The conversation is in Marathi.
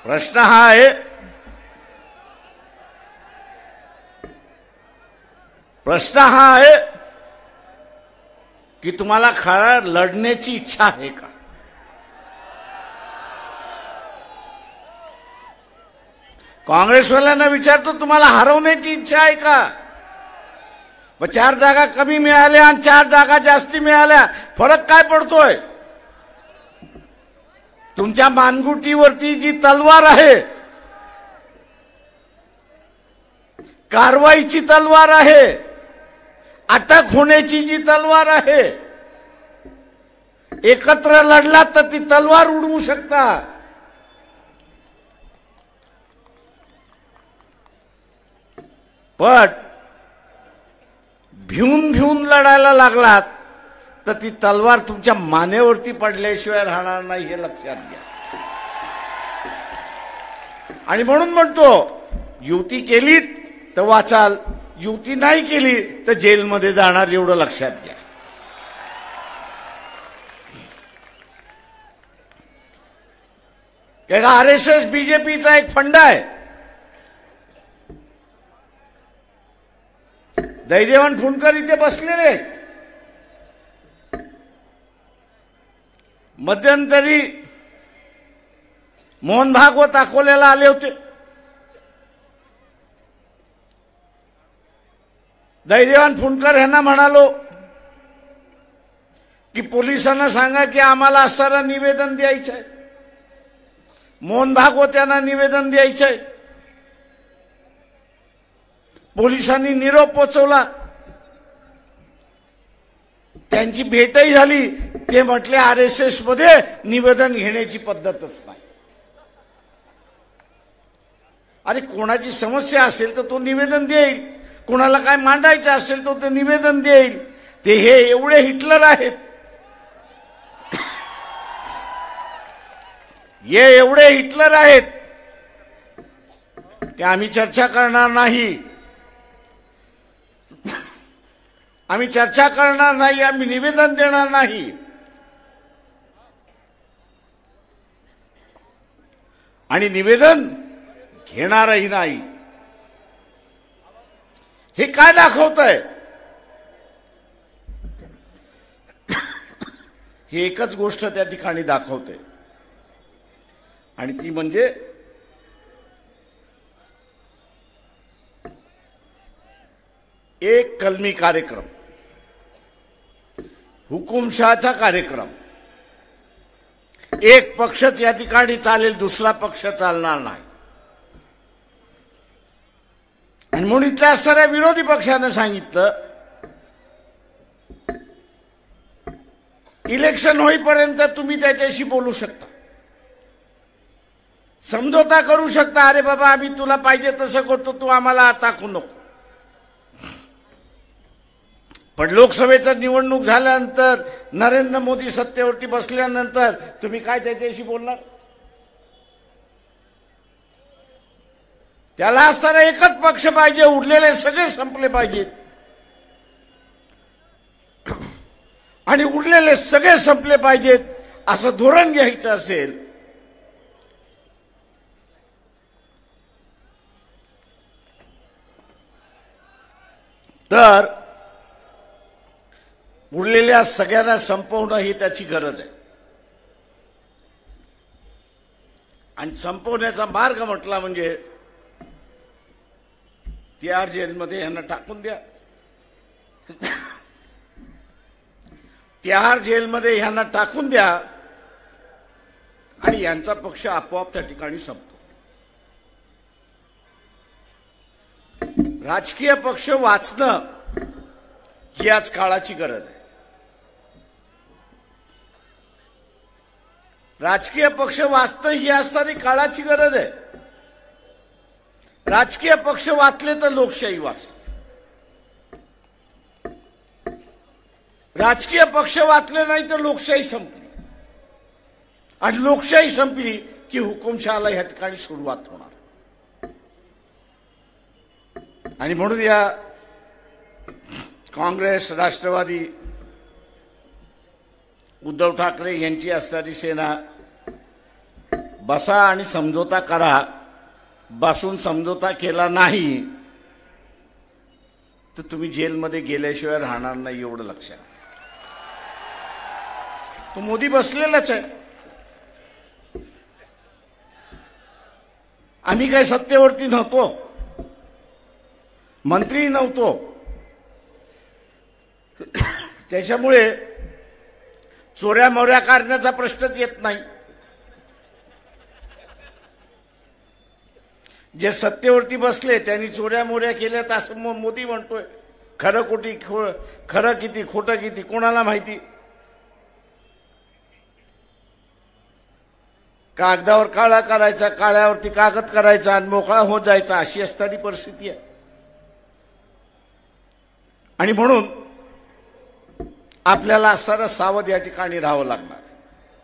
प्रश्न हा आहे, की तुम्हाला खरं लढण्याची इच्छा आहे का? काँग्रेसवाल्यांना विचारतो, तुम्हाला हरवण्याची इच्छा आहे का? 4 जागा कमी मिळाल्या आणि 4 जागा जास्ती मिळाल्या, फरक काय पडतोय? तुमच्या मानगुटीवरती जी तलवार आहे, कारवाईची तलवार आहे, अटक होण्याची जी तलवार आहे, एकत्र लढलात तर ती तलवार उडवू शकता. पण भिवून लढायला लागलात तर ती तलवार तुमच्या मानेवरती पडल्याशिवाय राहणार नाही, हे लक्षात घ्या. आणि म्हणून म्हणतो, युती केलीत तर वाचाल, युती नाही केली तर जेलमध्ये जाणार, एवढं लक्षात घ्या. आरएसएस बीजेपीचा एक फंड आहे. दैदेवान फुंडकर इथे बसलेले आहेत. मध्यंतरी मोहन भागवत अकोल्याला आले होते. दैदेवान फुंडकर यांना म्हणालो की पोलिसांना सांगा की आम्हाला असणारं निवेदन द्यायचं आहे. मोहन भागवत यांना निवेदन द्यायचं आहे. पोलिसांनी निरोप पोचवला, त्यांची भेटही झाली. ते म्हटले आरएसएस मध्ये निवेदन घेण्याची पद्धतच नाही. अरे कोणाची समस्या असेल तर तो निवेदन देईल, कोणाला काय मांडायचं असेल तर ते निवेदन देईल. ते हे एवढे हिटलर आहेत, एवढे हिटलर आहेत की आम्ही चर्चा करणार नाही, आम्ही चर्चा करणार नाही, आम्ही निवेदन देणार नाही. आणि निवेदन घेणारही नाही. हे काय दाखवतंय? ही एकच गोष्ट त्या ठिकाणी दाखवते, आणि ती म्हणजे एक कलमी कार्यक्रम, हुकुमशहाचा कार्यक्रम. एक पक्षच या ठिकाणी चालेल, दुसरा पक्ष चालणार नाही. आणि म्हणून इथल्या असणाऱ्या विरोधी पक्षानं सांगितलं, इलेक्शन होईपर्यंत तुम्ही त्याच्याशी बोलू शकता, समझोता करू शकता. अरे बाबा, आम्ही तुला पाहिजे तसं करतो, तू आम्हाला टाकू नको. पण लोकसभेचं निवडणूक झाल्यानंतर, नरेंद्र मोदी सत्तेवरती बसल्यानंतर तुम्ही काय त्याच्याशी बोलणार? त्याला असताना एकच पक्ष पाहिजे, उरलेले सगळे संपले पाहिजेत. आणि उरलेले सगळे संपले पाहिजेत असं धोरण घ्यायचं असेल तर उरलेल्या सगळ्यांना संपवणं ही त्याची गरज आहे. आणि संपवण्याचा मार्ग म्हटला म्हणजे तिहार जेलमध्ये यांना टाकून द्या. तिहार जेलमध्ये यांना टाकून द्या आणि यांचा पक्ष आपोआप त्या ठिकाणी संपतो. राजकीय पक्ष वाचणं ही आज काळाची गरज आहे. राजकीय पक्ष वाचणं ही आज सारी काळाची गरज आहे. राजकीय पक्ष वाचले तर लोकशाही वाचली. राजकीय पक्ष वाचले नाही तर लोकशाही संपली. आणि लोकशाही संपली की हुकुमशहाला या ठिकाणी सुरुवात होणार. आणि म्हणून या काँग्रेस, राष्ट्रवादी, उद्धव ठाकरे यांची असणारी सेना बसा आणि समझोता करा. बसून समझोता केला नाही तर तुम्ही जेलमध्ये गेल्याशिवाय राहणार नाही, एवढं लक्षात. तो मोदी बसलेलाच आहे. आम्ही काही सत्तेवरती नव्हतो, मंत्री नव्हतो, त्याच्यामुळे चोऱ्या मोऱ्या करण्याचा प्रश्नच येत नाही. जे सत्तेवरती बसले त्यांनी चोऱ्या मोऱ्या केल्यात असं मोदी म्हणतोय. खरं किती खोटं किती कोणाला माहिती. कागदावर काळा करायचा, काळ्यावरती कागद करायचा आणि मोकळा होत जायचा, अशी असणारी परिस्थिती आहे. आणि म्हणून आपल्याला सरळ सावध या ठिकाणी राहावं लागणार.